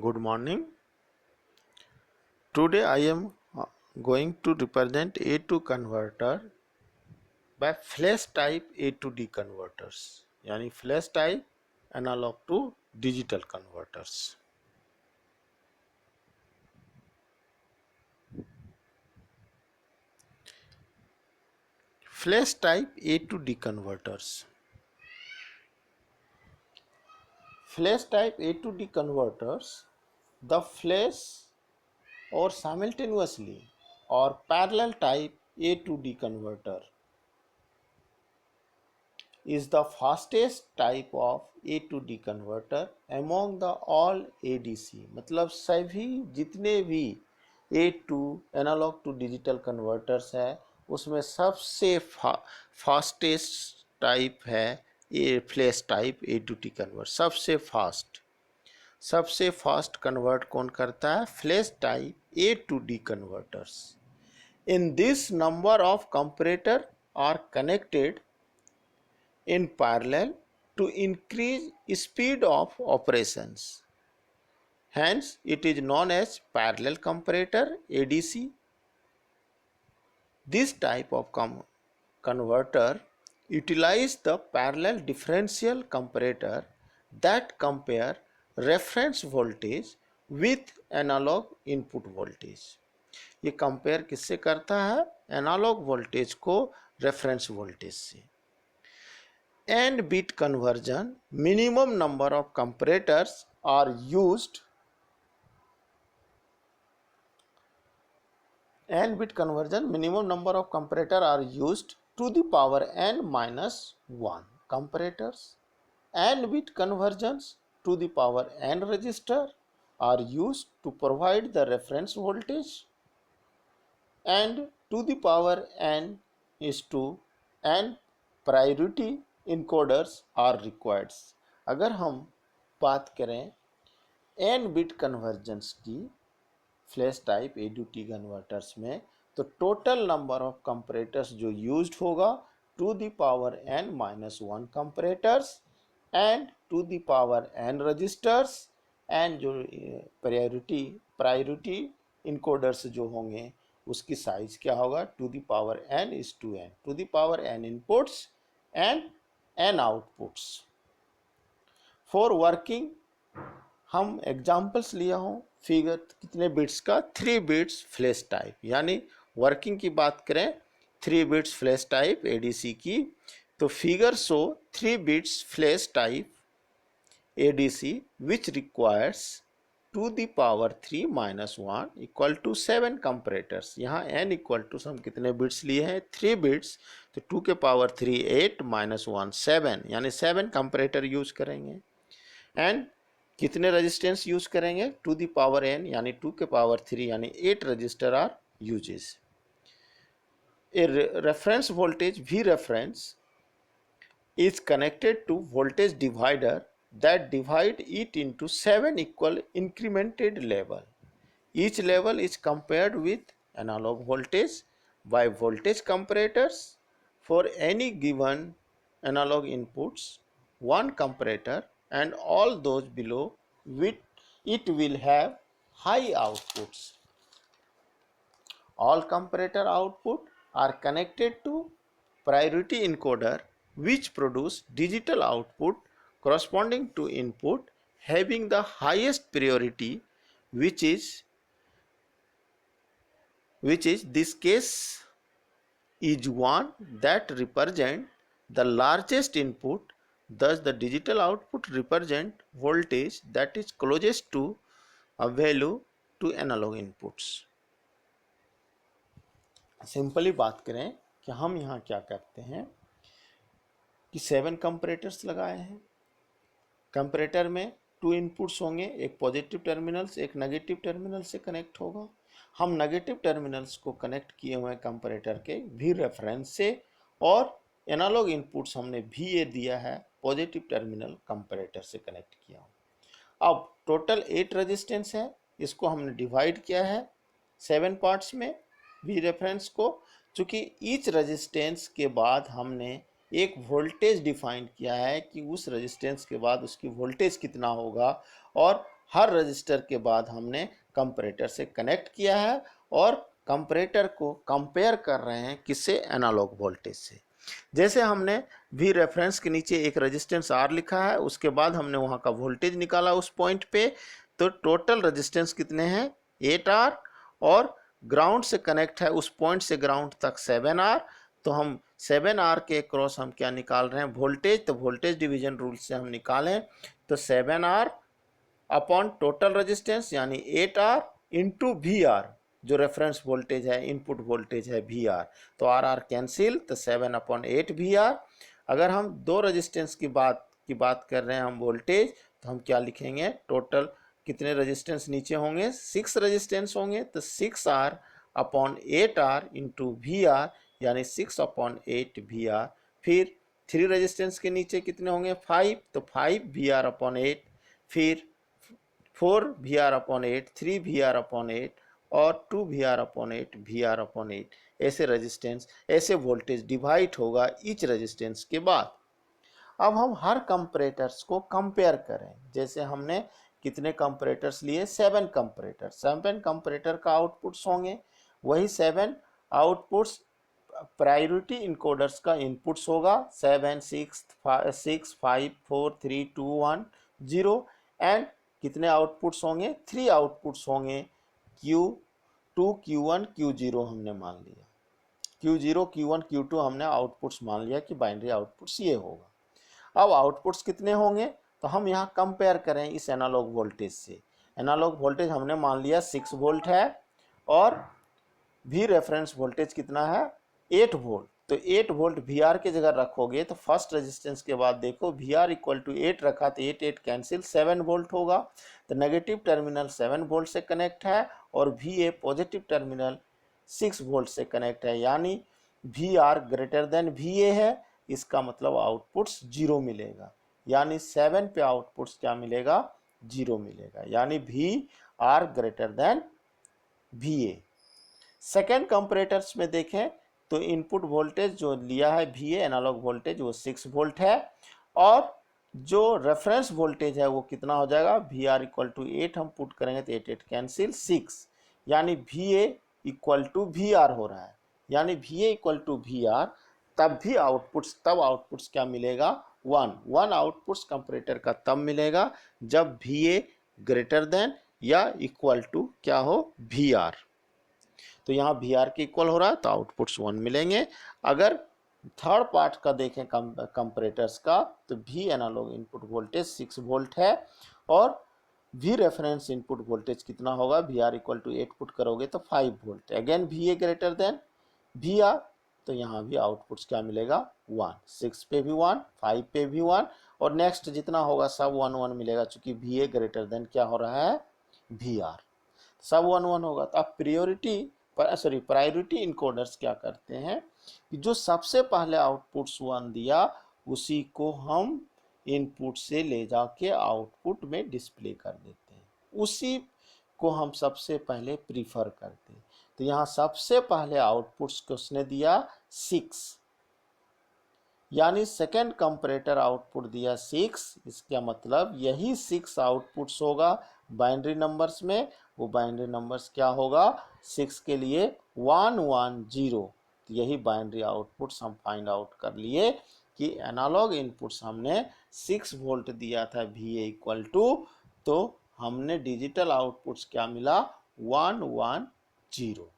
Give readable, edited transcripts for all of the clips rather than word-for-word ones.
Good morning. Today I am going to represent A to converter by flash type A to D converters, यानी flash type analog to digital converters. Flash type A to D converters. Flash type A to D converters, the flash or simultaneously or parallel type A to D converter is the fastest type of A to D converter among the all ADC. मतलब सभी जितने भी A to analogue to digital converters है उसमें सबसे fastest type है ये flash type A to D converter. सबसे फास्ट कन्वर्ट कौन करता है? Flash type A to D converters. In this number of comparator are connected in parallel to increase speed of operations. Hence, it is known as parallel comparator ADC. This type of converter utilize the parallel differential comparator that compare reference voltage with analog input voltage. ये compare किससे करता है? Analogue voltage को reference voltage से. And bit conversion, minimum number of comparators are used. And bit conversion, minimum number of comparators are used to the power n minus 1 comparators. And bit conversions to the power n register are used to provide the reference voltage. And to the power n is to n priority encoders are required. अगर हम बात करें n bit conversions की flash type A to D converters में तो total number of comparators जो used होगा two the power n minus 1 comparators and two the power n registers and जो प्रायोरिटी इनकोडर्स जो होंगे उसकी साइज क्या होगा? Two the power n is two n. Two the power n inputs and n outputs. For working हम examples लिया हूँ figure कितने बिट्स का? 3 बिट्स फ्लैश टाइप. यानी वर्किंग की बात करें 3 बिट्स फ्लैश टाइप ADC की तो figure show 3 bits flash type ADC which requires two the power 3 minus 1 equal to 7 comparators. यहाँ n इक्वल टू हम कितने बिट्स लिए हैं? 3 बिट्स. तो 2 के पावर 3 8 माइनस 1 7 यानी 7 कंपरेटर यूज करेंगे. एंड कितने रेजिस्टेंस यूज करेंगे? टू द पावर n यानी 2 के पावर 3 यानी 8 resistor are uses. A reference voltage V reference is connected to voltage divider that divide it into 7 equal incremented level. Each level is compared with analog voltage by voltage comparators. For any given analog inputs, one comparator and all those below with it will have high outputs. All comparator output are connected to priority encoder which produce digital output corresponding to input having the highest priority, which is this case is one that represent the largest input. Thus the digital output represent voltage that is closest to a value to analog inputs. Simply बात करें कि हम यहाँ क्या करते हैं कि 7 कंपरेटर्स लगाए हैं. कंपरेटर में 2 इनपुट्स होंगे, एक पॉजिटिव टर्मिनल से एक नेगेटिव टर्मिनल से कनेक्ट होगा. हम नेगेटिव टर्मिनल्स को कनेक्ट किए हुए कंपरेटर के V रेफरेंस से और एनालॉग इनपुट्स हमने VA दिया है पॉजिटिव टर्मिनल कंपरेटर से कनेक्ट किया. अब टोटल 8 रेजिस्टेंस है, इसको हमने डिवाइड किया है 7 पार्ट्स में V रेफरेंस को. चूँकि ईच रेजिस्टेंस के बाद हमने एक वोल्टेज डिफाइन किया है कि उस रेजिस्टेंस के बाद उसकी वोल्टेज कितना होगा और हर रजिस्टर के बाद हमने कंपैरेटर से कनेक्ट किया है और कंपैरेटर को कंपेयर कर रहे हैं किससे, एनालॉग वोल्टेज से। जैसे हमने भी रेफरेंस के नीचे एक रेजिस्टेंस R लिखा है, उसके बाद हमने वहां का वोल्टेज निकाला उस पॉइंट पे, तो टोटल रेजिस्टेंस कितने हैं 8R, और ग्राउंड से कनेक्ट है उस पॉइंट से ग्राउंड तक 7R। तो हम 7R के क्रॉस हम क्या निकाल रहे हैं, वोल्टेज। तो वोल्टेज डिवीजन रूल से हम निकालें तो 7R अपॉन टोटल रेजिस्टेंस यानी 8R इंटू VR, जो रेफरेंस वोल्टेज है, इनपुट वोल्टेज है VR। तो RR कैंसिल, तो 7/8 VR। अगर हम दो रेजिस्टेंस की बात कर रहे हैं हम वोल्टेज, तो हम क्या लिखेंगे, टोटल कितने रेजिस्टेंस नीचे होंगे, 6 रेजिस्टेंस होंगे, तो 6R/8R इंटू VR यानी 6/8 VR। फिर 3 रेजिस्टेंस के नीचे कितने होंगे 5, तो 5VR/8, फिर 4VR/8, 3VR/8 और 2VR/8, VR/8। ऐसे रेजिस्टेंस, ऐसे वोल्टेज डिवाइड होगा ईच रेजिस्टेंस के बाद। अब हम हर कंपैरेटर्स को कंपेयर करें। जैसे हमने कितने कंपैरेटर्स लिए, 7 कंपैरेटर। 7 कंपैरेटर का आउटपुट्स होंगे, वही 7 आउटपुट्स प्रायोरिटी इनकोडर्स का इनपुट्स होगा, 7 6 5 4 3 2 1 0। एंड कितने आउटपुट्स होंगे, 3 आउटपुट्स होंगे, Q2 Q1 Q0 हमने मान लिया, Q0 Q1 Q2 हमने आउटपुट्स मान लिया कि बाइनरी आउटपुट्स ये होगा। अब आउटपुट्स कितने होंगे, तो हम यहाँ कंपेयर करें इस एनालॉग वोल्टेज से। एनालॉग वोल्टेज हमने मान लिया 6 वोल्ट है, और भी रेफरेंस वोल्टेज कितना है 8 वोल्ट। तो 8 वोल्ट VR की जगह रखोगे तो फर्स्ट रेजिस्टेंस के बाद देखो VR इक्वल टू 8 रखा, तो 8 कैंसिल, 7 वोल्ट होगा। तो नेगेटिव टर्मिनल 7 वोल्ट से कनेक्ट है और VA पॉजिटिव टर्मिनल 6 वोल्ट से कनेक्ट है, यानी VR ग्रेटर देन VA है। इसका मतलब आउटपुट्स 0 मिलेगा, यानी 7 पे आउटपुट्स क्या मिलेगा, 0 मिलेगा, यानी VR greater than VA। Second comparators में देखें तो इनपुट वोल्टेज जो लिया है VA एनालॉग वोल्टेज वो 6 वोल्ट है, और जो रेफरेंस वोल्टेज है वो कितना हो जाएगा, VR इक्वल टू 8 हम पुट करेंगे तो 8 कैंसिल 6, यानी VA इक्वल टू VR हो रहा है, यानी VA इक्वल टू VR। तब आउटपुट्स क्या मिलेगा, 1 आउटपुट्स कंपैरेटर का तब मिलेगा जब VA ग्रेटर देन या इक्वल टू क्या हो, VR। तो यहाँ VR के इक्वल हो रहा है तो आउटपुट्स 1 मिलेंगे। अगर थर्ड पार्ट का देखें कंपैरेटर्स का, तो V analogue input voltage 6 volt है, और V रेफरेंस इनपुट वोल्टेज कितना होगा, VR इक्वल टू 8 पुट करोगे तो 5 volt. Again VA greater than VR, तो यहाँ भी आउटपुट्स क्या मिलेगा 1, 6 पे भी 1, 5 पे भी 1, और नेक्स्ट जितना होगा सब 1 1 मिलेगा, चूंकि VA ग्रेटर देन क्या हो रहा है, VR। सब 1 1 होगा। तो आप प्रायोरिटी इनकोडर्स क्या करते हैं कि जो सबसे पहले आउटपुट्स 1 दिया उसी को हम इनपुट से ले जाके आउटपुट में डिस्प्ले कर देते हैं, उसी को हम सबसे पहले प्रीफर करते हैं। तो यहाँ सबसे पहले आउटपुट्स को उसने दिया 6, यानी सेकेंड कंपैरेटर आउटपुट दिया 6, इसका मतलब यही 6 आउटपुट्स होगा बाइनरी नंबर्स में। वो बाइनरी नंबर्स क्या होगा, 6 के लिए 1 1 0। तो यही बाइनरी आउटपुट्स हम फाइंड आउट कर लिए कि एनालॉग इनपुट्स हमने 6 वोल्ट दिया था VA इक्वल टू, तो हमने डिजिटल आउटपुट्स क्या मिला 1 1 0।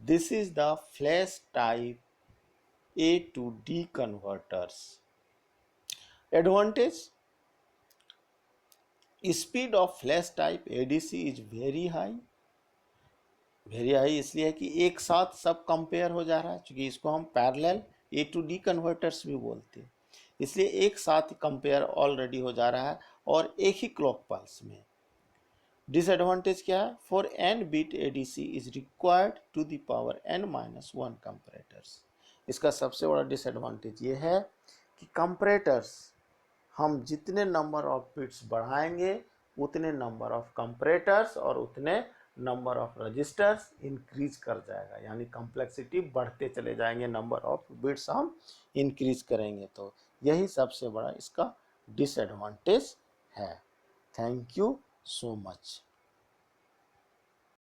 This is the flash type A to D converters. Advantage: speed of flash type ADC is very high। इसलिए है कि एक साथ सब कंपेयर हो जा रहा है, क्योंकि इसको हम parallel A to D converters भी बोलते हैं, इसलिए एक साथ कंपेयर ऑलरेडी हो जा रहा है और एक ही क्लॉक पल्स में। डिसएडवांटेज क्या है, for n bit ADC is required two the power n-1 comparators. इसका सबसे बड़ा डिसएडवांटेज ये है कि कंपैरेटर्स हम जितने नंबर ऑफ बिट्स बढ़ाएंगे उतने नंबर ऑफ कंपैरेटर्स और उतने नंबर ऑफ रजिस्टर्स इंक्रीज कर जाएगा, यानी कॉम्प्लेक्सिटी बढ़ते चले जाएंगे, नंबर ऑफ बिट्स हम इंक्रीज करेंगे। तो यही सबसे बड़ा इसका डिसएडवांटेज है। Thank you. so much.